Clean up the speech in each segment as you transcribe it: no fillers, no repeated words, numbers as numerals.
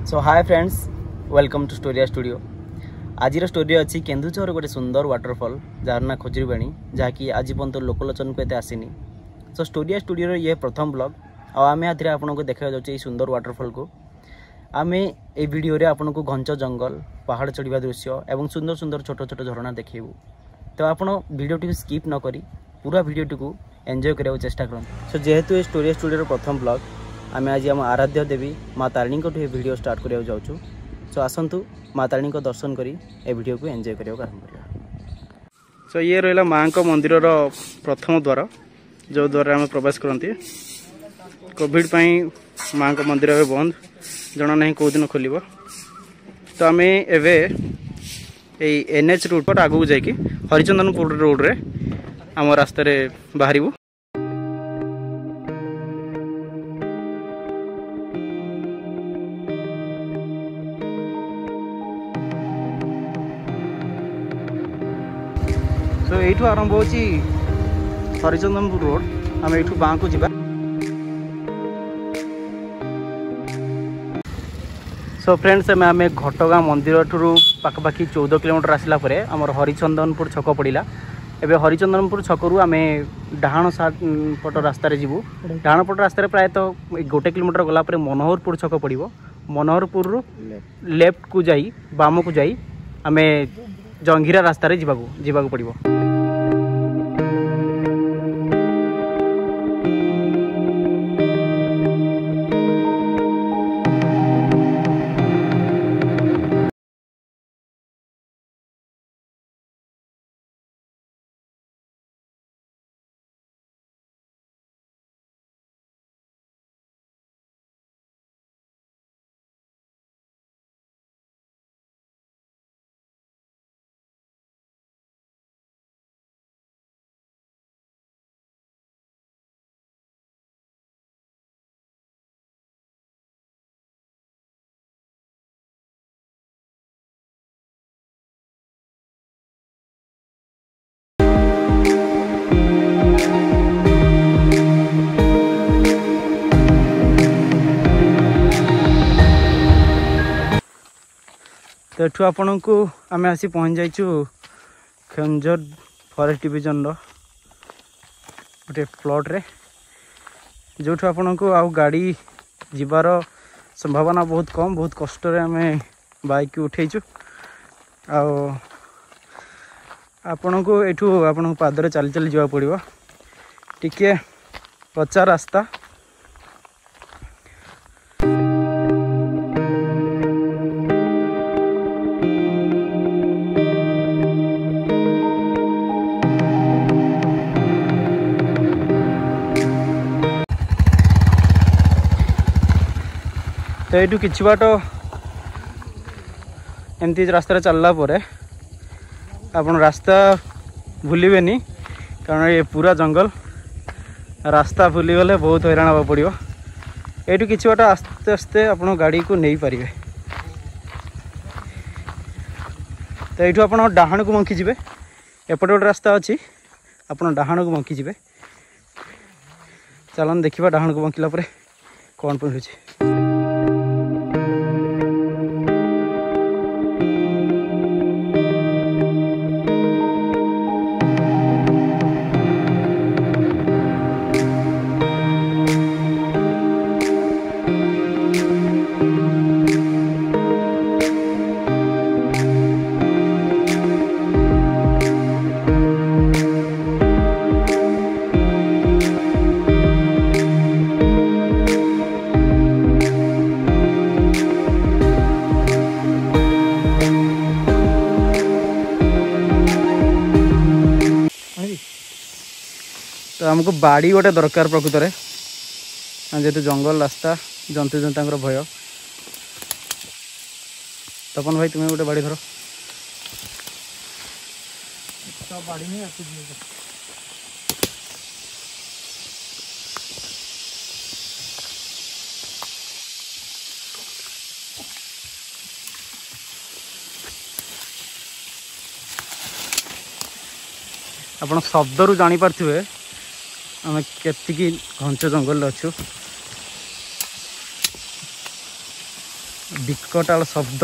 So hi friends, welcome to Storia studio. आज story अच्छी केन्दुझर गोटे सुंदर वाटरफॉल जार ना खजुरीबाणी जहाँकि आज पर्यटन लोकलोचन को एत आसनी। सो स्टोरिया स्टूडियो ये प्रथम ब्लॉग आम आदि आपको देखा जाए सुंदर वाटरफॉल को आम ए वीडियो रे आपन को घंच जंगल पहाड़ चढ़ा दृश्य और सुंदर सुंदर छोट छोट झरणा देखू। तो आप वीडियो टी स्किप न करी पूरा वीडियो टी को एंजॉय करने चेष्टा करें। सो जेहेतु ये स्टोरिया स्टूडियो प्रथम ब्लॉग आम आज आम आराध्य देवी माँ तारिणी को वीडियो स्टार्ट करने जाऊँ। सो आसतु माँ तारिणी को दर्शन करी ए वीडियो को एंजॉय करने आरंभ करिया। सो ये रहा माँ को मंदिर प्रथम द्वार जो द्वार आम प्रवेश करती। कोविड माँ को मंदिर ए बंद जना ना कौ दिन खोल। तो आम एनएच रूट पर आगू जाकि हरिचंदनपुर रोड रे आम रास्ते बाहर। तो यू आरंभ हो हरिचंदनपुर रोड आम यू बाँ को जा। सो फ्रेंड्स आम घटगाँ मंदिर ठूँ पाखापाखि 14 किलोमीटर आसला आमर हरिचंदनपुर छक पड़ा। एवं हरिचंदनपुर छकू आम डाहाण पट रास्तार जीवु। डाहाण पट रास्तार प्रायतः 1 किलोमीटर गलापर मनोहरपुर छक पड़ो। मनोहरपुर लेफ्ट को जाई बाम को जाई आम जंघिरा रास्तार जीवाक पड़ो। तो एठू आपण को आम आसी पहुँच जाइचु केन्दुझर फॉरेस्ट डिविजन गोटे प्लॉट रे जो आपण को आउ गाड़ी जीवार संभावना बहुत कम। बहुत कष्ट रे आम बाइक उठेचु। आपण को एठू आपण पादरे चली चली जावा पड़िबो। टिके कच्चा रास्ता तो यू कि बाट एमती रास्ता चलला आप रास्ता भूलें कारण ये पूरा जंगल रास्ता भूलीगले बहुत हैरान हाँ पड़ो। यू कि बाट आस्ते आस्ते आप गाड़ी को नहीं पारे। तो यू आप डाहाण को मंकी जी एपटे गोटे रास्ता अच्छी आप डाहाण को मंकी जी। चलन देखा डाहाण को मंकिला कौन पड़े। तो आमको बाड़ी गोटे दरकार प्रकृत में जेहेतु जंगल रास्ता जंतु जंता भय। तपन भाई तुम्हें गोटे बाड़ी धर। बाड़ी नहीं आप शब्द रू जानी पारे आम केतिकी घंच जंगल अच्छु। विकटाल शब्द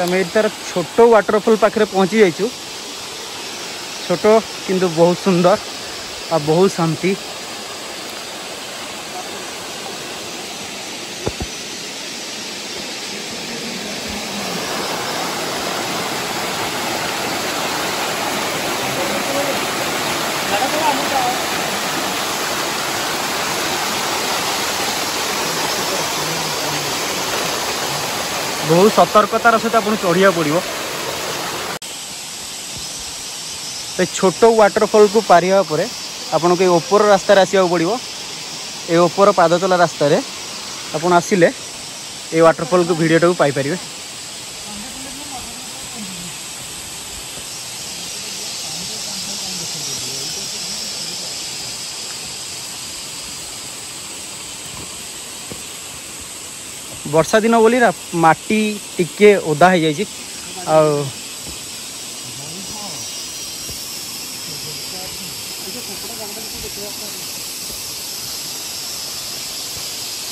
आम तार छोट वाटरफॉल पाखे पहुँची जाइचु। छोट किंतु बहुत सुंदर आ बहुत शांति। बहुत सतर्कतार सहित आपको चढ़िया पड़ो। छोट वाटरफॉल को पारिया पर आपन को ऊपर रास्तार आसवा पड़ो। ये ऊपर पाद चला रास्तार आपन आसिले ये वाटरफॉल को वीडियोटा को पाई परिबे। वर्षा दिन बोली ना माटी टिके ओदा हो जाए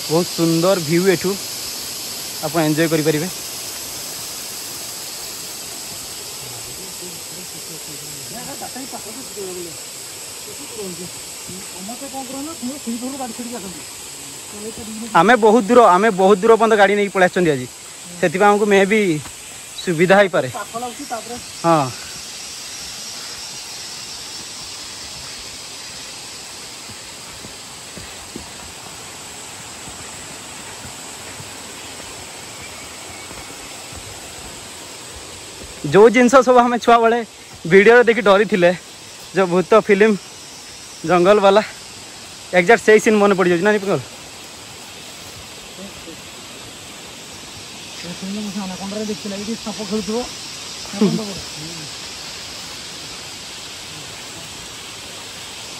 बहुत सुंदर व्यू एठू आप एंजॉय करि परिबे। आमे बहुत दूर पर्यंत गाड़ी नहीं पलि आज से आमको मे भी सुविधा हो पारे। हाँ जो जिनस सब आम छुआ बेले वीडियो देखी डरी थिले जो भूत फिल्म जंगल वाला एग्जैक्ट से सीन मन पड़ जाए ना।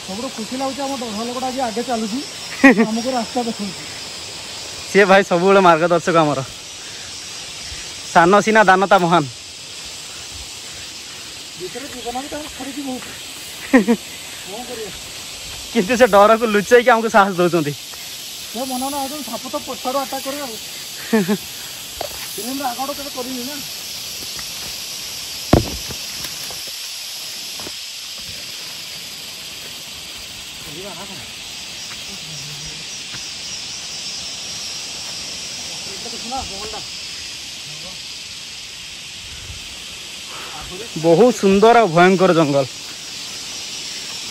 सब खुशी लगे लोक आगे चलुची आमको रास्ता देखा सी भाई सब मार्गदर्शक आमर सान सीना दानता महान किंतु से डर को लुचाई आमको साहस दौरान मन ना साप तो पछाड़ आटाक कर आगड़ के करनी ना। बहुत सुंदर और भयंकर जंगल।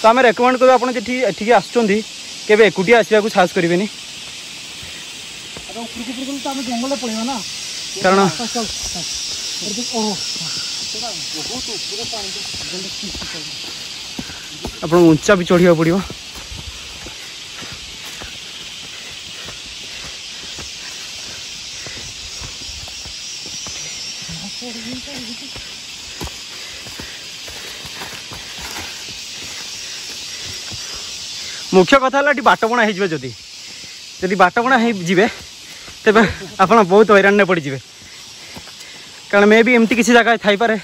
तो आम रेकमेंड कर आसुँच केवे एकुटिया आसवा को साहस करेंगे जंगल पड़ेगा ना कारण आप ऊंचा भी चढ़ा पड़ो। मुख्य कथा है बाटबणा हो जदि बाटबणा हो तेज आप बहुत हैरान पड़ जाए कारण मे भी एमती किसी जगह थी पारे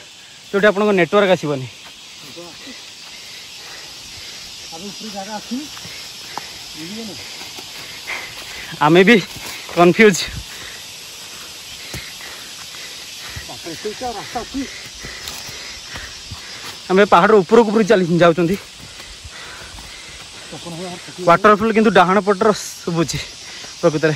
जो आप नेटवर्क आसबनी। आमे भी कन्फ्यूज आम पहाड़ ऊपर ऊपर चली जाऊँ वाटरफॉल किंतु डाहाण पटर शुभुची प्रकृत में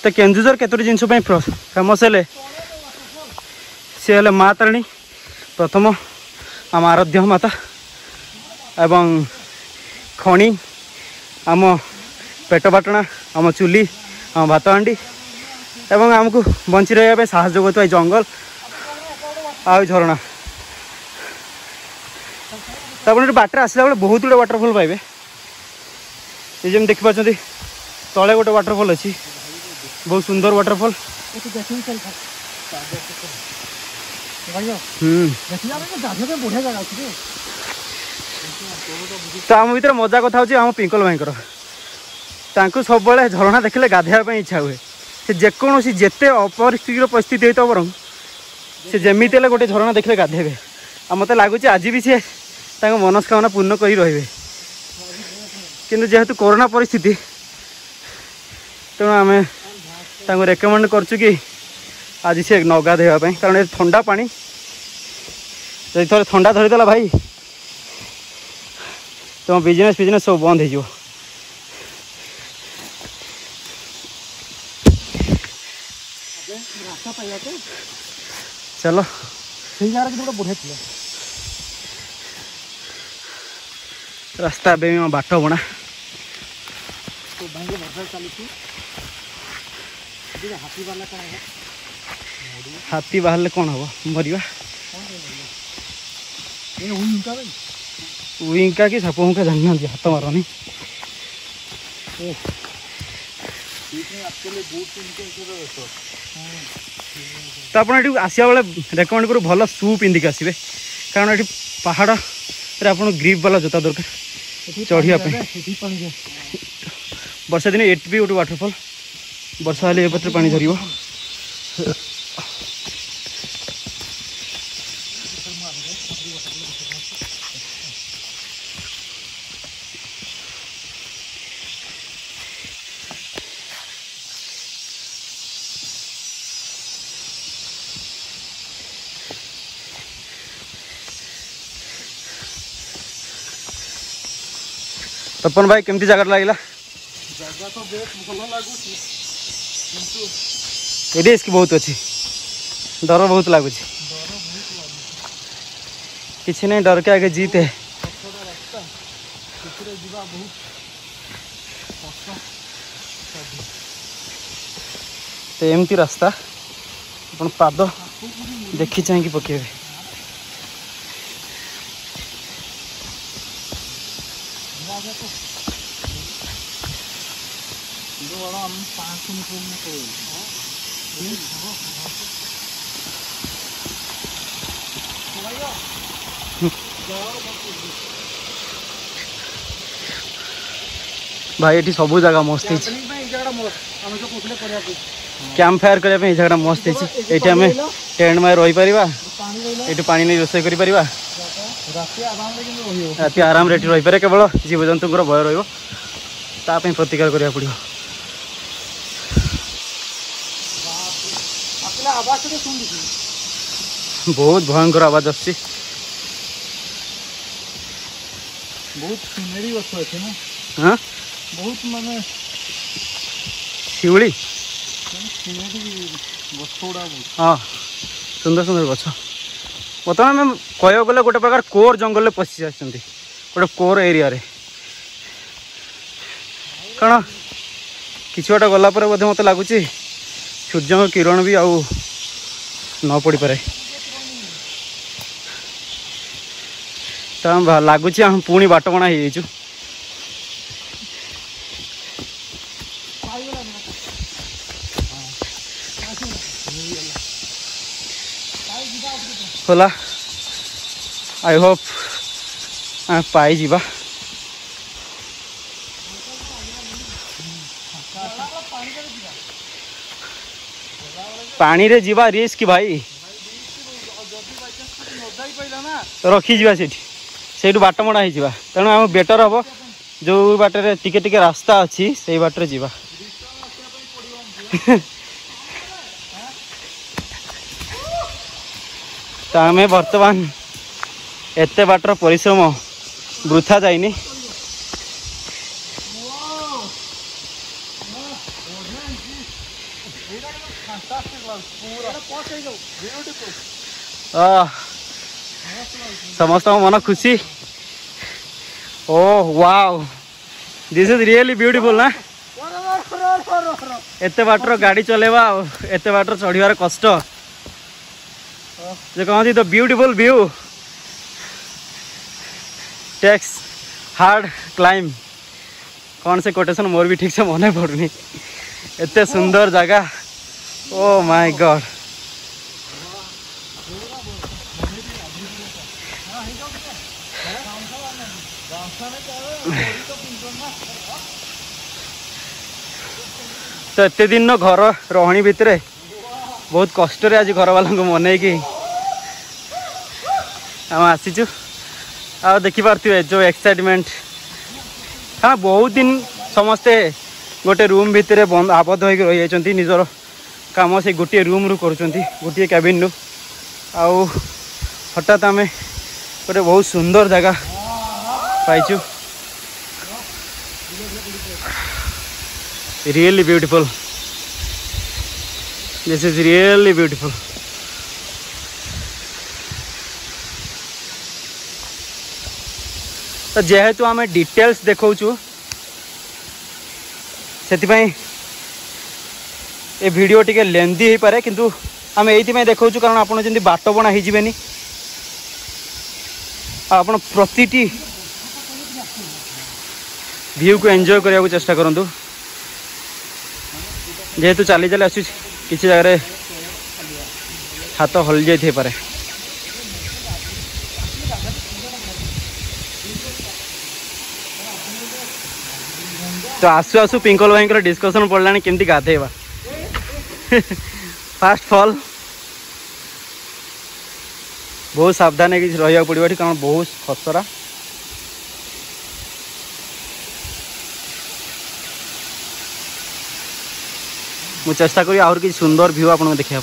तो केन्दुझर केतोटी जिनस फेमस है सी हेले माँ तारिणी प्रथम आम आराध्य माता एवं खणी आम पेट बाटना आम चुली आम भात हांडी एवं आमको बंची रहा साहय करता जंगल आ झरणा तापर बाटर आसला बेले बहुत गुड़े वाटरफॉल पाइबे ये जमी देखिपार तले गोटे वाटरफॉल अच्छी बहुत सुंदर वाटरफॉल तो आम भर मजा कथा हूँ पिंकल भाई सब झरणा देखले गाधेवा इच्छा हुए से जेकोसी जिते अपरिस्थित परिस्थिति होता बर से जमी गोटे झरणा देखले गाधेबे आ मत लगुच आज भी सी मनस्कामना पूर्ण कर रे कि जेहेतु कोरोना परिस्थिति तेणु आम रेकमेंड करचु कि आज सी न गाधेवाई कारण ये ठंडा पानी जब थोड़े ठंडा धरीदेला भाई तुम बिजनेस सब बंद हो चलो बढ़िया रास्ता बाट बना हाथी बाहर कौन हम मरिया विंका कि साप हुंका जाना हाथ मारनी तो आप आसा बेले रेकमेंड करूँ भल शू पिंधिक आसवे कारण ये पहाड़ आप ग्रिप वाला जोता दरकार चढ़िया वर्षा दिन ये भी गोटे वाटरफॉल वर्षा हेल्ले पत्र पानी झर तपन भाई केमती जगह लगे रिस्क बहुत अच्छी डर बहुत लगुच किसी नहीं डर के आगे जीते तो एमती रास्ता अपन पाद देखी चाहिए पकेबे भाई ये सब जगह मस्त कैंप फायर करने जगह मस्त ये आम टेंट में रही पार ये पानी नहीं रोषे कर राति आराम रे रही पारे केवल जीवजंतु भय रही प्रतिकार करा पड़ो बहुत भयंकर आवाज आसी बहुत सिनेरी गछ अछि ना हां बहुत माने शिवली सिनेरी गछोड़ा हां सुंदर सुंदर गछ बर्तमान आम कह गले गोटे प्रकार कोर जंगल में पशि आछंती गोटे कोर एरिया रे कारण किसी गोटे गला पर मत लगुच सूर्य किरण भी आउ न पड़ पारे तो लगुच हम पुणी बाट बना हो खोला आई होप पाई जीवा पानी रे जीवा रिस्क भाई रखी जीवा से बाट मड़ा हो तेणु आम बेटर हम जो बाटर टिके टिके रास्ता अच्छी से बाटर जीवा तो आम बर्तमान एते बाटर परिश्रम वृथा जाइनी समस्त मन खुशी oh wow this is really beautiful ना एते बाटर गाड़ी चलेवा एते बाटर चढ़िवार कष्ट जो कहती the beautiful view takes hard climb कौन से कोटेशन मोर भी ठीक से मन पड़ुनी एते सुंदर जगह ओ माय गॉड तो एत दिन घर रहणी भितर बहुत कष्ट आज घर वाला मन की आम आसीचु आ देखिपे जो एक्साइटमेंट हाँ बहुत दिन समस्ते गोटे रूम भितर बंद आबद्ध होकर रही जाती निजर काम से गोटे रूम रू कर गोटे कैबिन रू आउ हठात आम गोटे बहुत सुंदर जगह पाइचु really beautiful this is really beautiful तो जेहेतु आम डिटेल्स देखु से ए वीडियो टिके लेंदी हो पारे किंतु आम ये देखु कारण आपड़ जमी बाट बना हो आप प्रति व्यू को एंजॉय करने को चेष्टा करूँ जेहेतु चली चली आस किसी जगह हाथ हल जाए पारे तो आसु आसु पिंकल भाई डिस्कसन पड़ा केमती गाधेबा फास्ट फॉल बहुत सावधान रहा पड़ो कारण बहुत खतरा मु चेष्टा करी आहुर कि सुंदर व्यू आपको देखा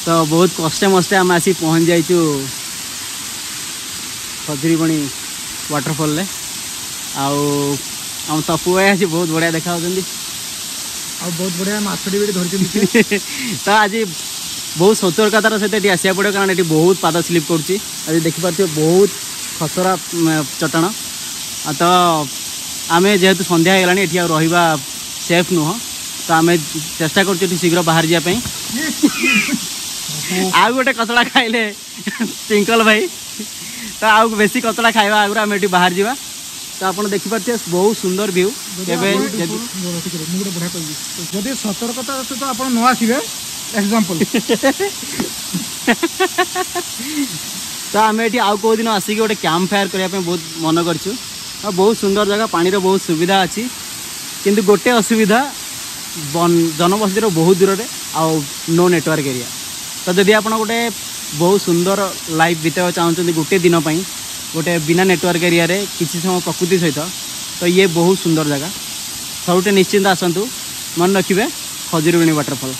तो बहुत कष्टे मस्ते आम आसी पहुँच जाइचु खजुरीबणी वाटरफॉल ले आम तपु भाई आज बहुत बढ़िया देखा बहुत बढ़िया माछड़ी भी धरती तो आज बहुत सतर्कतार सहित आसा पड़ो कारण ये बहुत पाद स्लीप करुच्ची आज देखिपे बहुत खतरा चटाण तो आम जेहेतु संध्या होगा ये रहा सेफ नुह तो आम चेष्टा कर शीघ्र बाहर जावाई आउ गोटे कचड़ा खाइले टिंकल भाई तो आउ बेसी कचड़ा खाइबा आगु आम ये बाहर जावा तो आप देखिपे बहुत सुंदर व्यू जदि सतर्कता सहित आप न आसवे एग्जांपल तो आम ये आउ कौ दिन आसिक गोटे कैंप फायर करने बहुत मन करछु बहुत सुंदर जगह पानी बहुत सुविधा अच्छी किंतु गोटे असुविधा जनबसती बहुत दूर में आउ नो नेटवर्क एरिया तो जदि आप गोटे बहुत सुंदर लाइफ बिताइबा चाहते गोटे दिन गोटे बिना नेटवर्क एरिया रे किसी समय प्रकृति सहित तो ये बहुत सुंदर जगह सबुठे निश्चिंत आसतु मन रखिए खजुरीबणी वाटरफॉल।